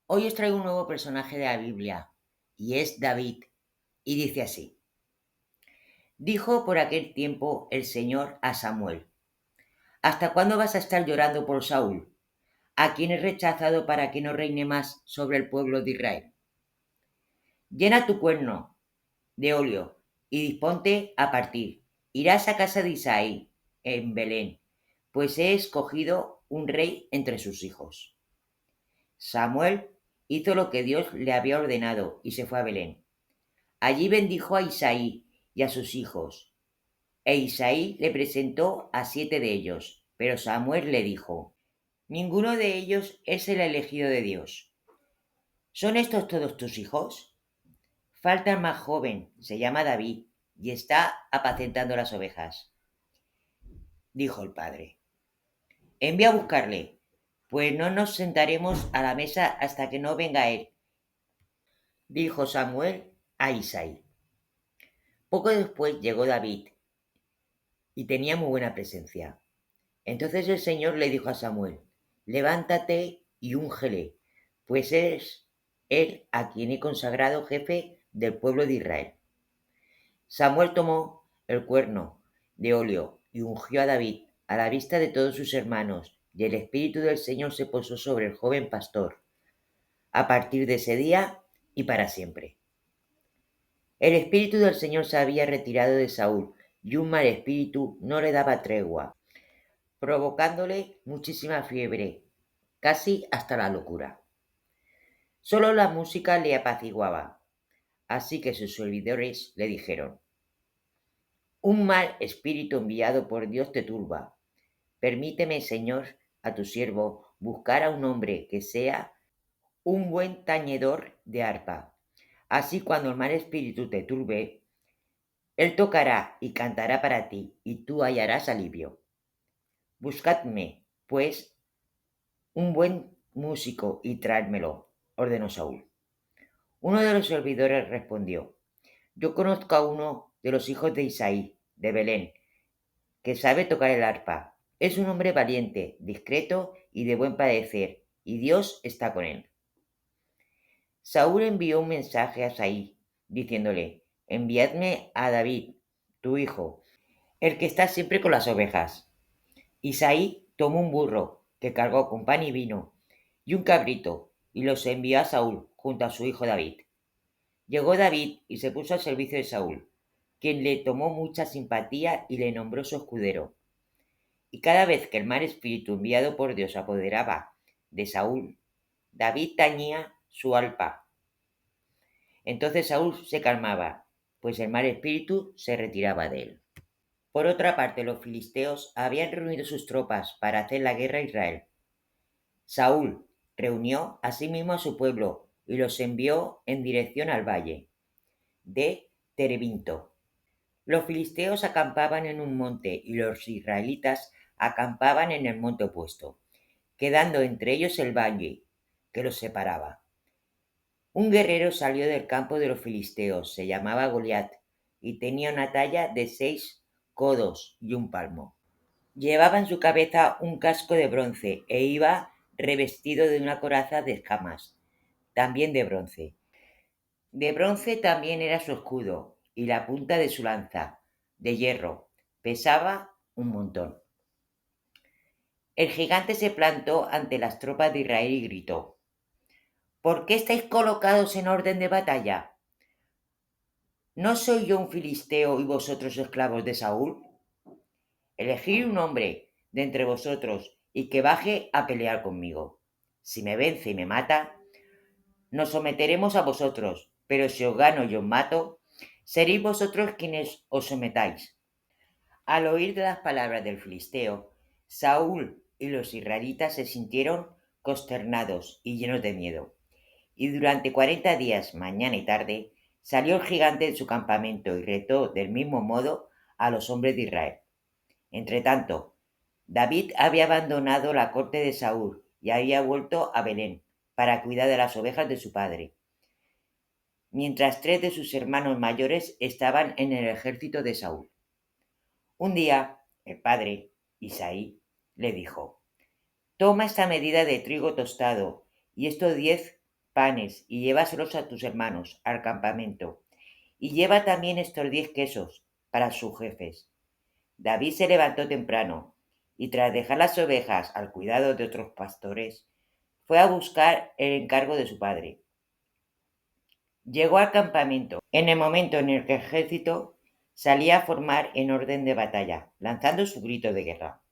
Hoy os traigo un nuevo personaje de la Biblia, y es David, y dice así: Dijo por aquel tiempo el Señor a Samuel: ¿Hasta cuándo vas a estar llorando por Saúl, a quien he rechazado para que no reine más sobre el pueblo de Israel? Llena tu cuerno de óleo y disponte a partir. Irás a casa de Isaí, en Belén, pues he escogido un rey entre sus hijos. Samuel hizo lo que Dios le había ordenado y se fue a Belén. Allí bendijo a Isaí y a sus hijos, e Isaí le presentó a 7 de ellos, pero Samuel le dijo: Ninguno de ellos es el elegido de Dios. ¿Son estos todos tus hijos? Falta el más joven, se llama David, y está apacentando las ovejas. Dijo el padre: Envía a buscarle, pues no nos sentaremos a la mesa hasta que no venga él. Dijo Samuel a Isaí. Poco después llegó David, y tenía muy buena presencia. Entonces el Señor le dijo a Samuel: Levántate y úngele, pues es él a quien he consagrado jefe del pueblo de Israel. Samuel tomó el cuerno de óleo y ungió a David a la vista de todos sus hermanos, y el Espíritu del Señor se posó sobre el joven pastor, a partir de ese día y para siempre. El Espíritu del Señor se había retirado de Saúl, y un mal espíritu no le daba tregua, provocándole muchísima fiebre, casi hasta la locura. Solo la música le apaciguaba, así que sus servidores le dijeron: Un mal espíritu enviado por Dios te turba. Permíteme, Señor, a tu siervo, buscar a un hombre que sea un buen tañedor de arpa. Así cuando el mal espíritu te turbe, él tocará y cantará para ti, y tú hallarás alivio. Buscadme, pues, un buen músico y tráedmelo, ordenó Saúl. Uno de los servidores respondió: Yo conozco a uno de los hijos de Isaí, de Belén, que sabe tocar el arpa. Es un hombre valiente, discreto y de buen padecer, y Dios está con él. Saúl envió un mensaje a Isaí, diciéndole: Enviadme a David, tu hijo, el que está siempre con las ovejas. Isaí tomó un burro que cargó con pan y vino y un cabrito, y los envió a Saúl junto a su hijo David. Llegó David y se puso al servicio de Saúl, quien le tomó mucha simpatía y le nombró su escudero. Y cada vez que el mal espíritu enviado por Dios se apoderaba de Saúl, David tañía su arpa. Entonces Saúl se calmaba, pues el mal espíritu se retiraba de él. Por otra parte, los filisteos habían reunido sus tropas para hacer la guerra a Israel. Saúl reunió asimismo a su pueblo y los envió en dirección al valle de Terebinto. Los filisteos acampaban en un monte y los israelitas acampaban en el monte opuesto, quedando entre ellos el valle que los separaba. Un guerrero salió del campo de los filisteos, se llamaba Goliat, y tenía una talla de 6 codos y un palmo. Llevaba en su cabeza un casco de bronce e iba revestido de una coraza de escamas, también de bronce. De bronce también era su escudo y la punta de su lanza, de hierro. Pesaba un montón. El gigante se plantó ante las tropas de Israel y gritó: ¿Por qué estáis colocados en orden de batalla? ¿No soy yo un filisteo y vosotros esclavos de Saúl? Elegid un hombre de entre vosotros y que baje a pelear conmigo. Si me vence y me mata, nos someteremos a vosotros, pero si os gano y os mato, seréis vosotros quienes os sometáis. Al oír las palabras del filisteo, Saúl y los israelitas se sintieron consternados y llenos de miedo. Y durante 40 días, mañana y tarde, salió el gigante de su campamento y retó del mismo modo a los hombres de Israel. Entretanto, David había abandonado la corte de Saúl y había vuelto a Belén para cuidar de las ovejas de su padre, mientras 3 de sus hermanos mayores estaban en el ejército de Saúl. Un día, el padre, Isaí, le dijo: Toma esta medida de trigo tostado y estos 10 panes y llévaselos a tus hermanos al campamento. Y lleva también estos 10 quesos para sus jefes. David se levantó temprano y tras dejar las ovejas al cuidado de otros pastores, fue a buscar el encargo de su padre. Llegó al campamento en el momento en el que el ejército salía a formar en orden de batalla, lanzando su grito de guerra.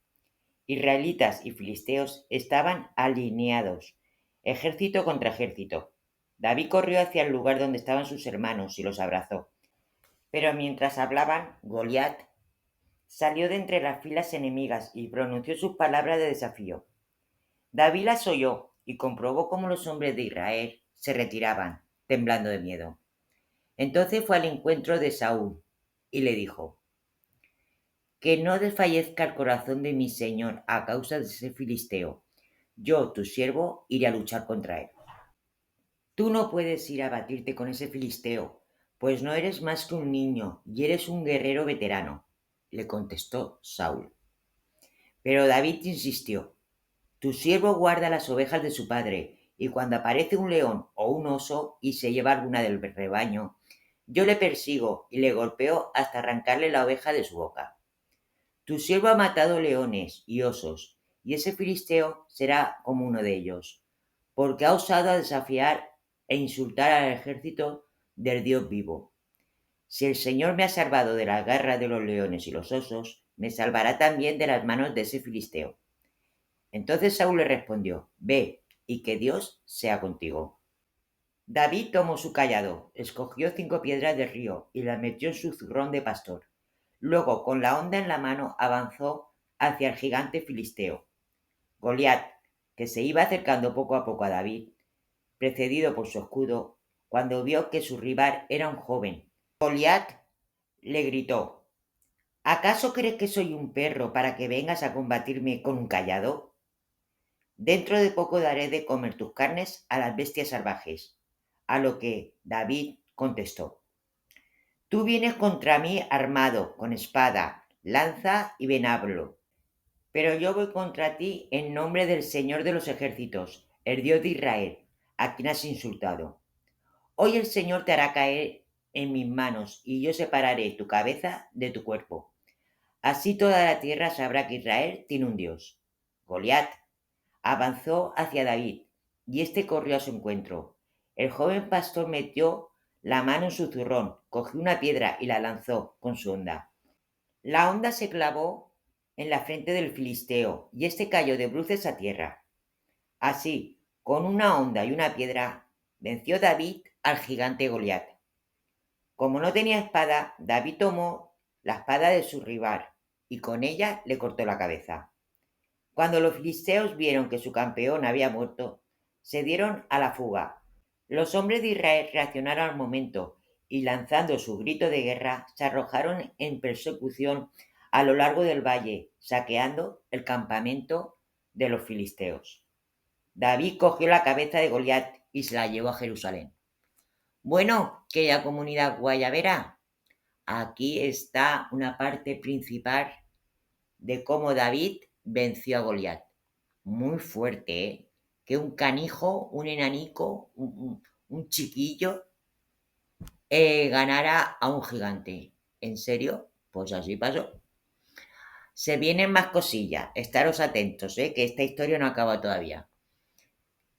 Israelitas y filisteos estaban alineados, ejército contra ejército. David corrió hacia el lugar donde estaban sus hermanos y los abrazó. Pero mientras hablaban, Goliat salió de entre las filas enemigas y pronunció sus palabras de desafío. David las oyó y comprobó cómo los hombres de Israel se retiraban, temblando de miedo. Entonces fue al encuentro de Saúl y le dijo: Que no desfallezca el corazón de mi señor a causa de ese filisteo. Yo, tu siervo, iré a luchar contra él. Tú no puedes ir a batirte con ese filisteo, pues no eres más que un niño y eres un guerrero veterano, le contestó Saúl. Pero David insistió: Tu siervo guarda las ovejas de su padre, y cuando aparece un león o un oso y se lleva alguna del rebaño, yo le persigo y le golpeo hasta arrancarle la oveja de su boca. Tu siervo ha matado leones y osos, y ese filisteo será como uno de ellos, porque ha osado a desafiar e insultar al ejército del Dios vivo. Si el Señor me ha salvado de la garra de los leones y los osos, me salvará también de las manos de ese filisteo. Entonces Saúl le respondió: Ve, y que Dios sea contigo. David tomó su cayado, escogió 5 piedras del río y las metió en su zurrón de pastor. Luego, con la honda en la mano, avanzó hacia el gigante filisteo. Goliat, que se iba acercando poco a poco a David, precedido por su escudo, cuando vio que su rival era un joven. Goliat le gritó: ¿Acaso crees que soy un perro para que vengas a combatirme con un cayado? Dentro de poco daré de comer tus carnes a las bestias salvajes. A lo que David contestó: Tú vienes contra mí armado, con espada, lanza y venablo, pero yo voy contra ti en nombre del Señor de los ejércitos, el Dios de Israel, a quien has insultado. Hoy el Señor te hará caer en mis manos y yo separaré tu cabeza de tu cuerpo. Así toda la tierra sabrá que Israel tiene un Dios. Goliat avanzó hacia David y éste corrió a su encuentro. El joven pastor metió la mano en su zurrón, cogió una piedra y la lanzó con su honda. La honda se clavó en la frente del filisteo y éste cayó de bruces a tierra. Así, con una honda y una piedra, venció David al gigante Goliat. Como no tenía espada, David tomó la espada de su rival y con ella le cortó la cabeza. Cuando los filisteos vieron que su campeón había muerto, se dieron a la fuga. Los hombres de Israel reaccionaron al momento y lanzando su grito de guerra, se arrojaron en persecución a lo largo del valle, saqueando el campamento de los filisteos. David cogió la cabeza de Goliat y se la llevó a Jerusalén. Bueno, querida comunidad guayabera, aquí está una parte principal de cómo David venció a Goliat. Muy fuerte, ¿eh? Que un canijo, un enanico, un chiquillo, ganara a un gigante. ¿En serio? Pues así pasó. Se vienen más cosillas, estaros atentos, que esta historia no acaba todavía.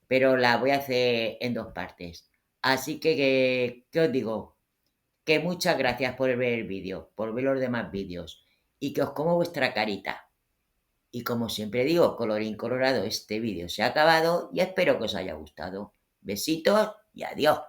Pero la voy a hacer en 2 partes. Así que, ¿qué os digo? Que muchas gracias por ver el vídeo, por ver los demás vídeos y que os como vuestra carita. Y como siempre digo, colorín colorado, este vídeo se ha acabado y espero que os haya gustado. Besitos y adiós.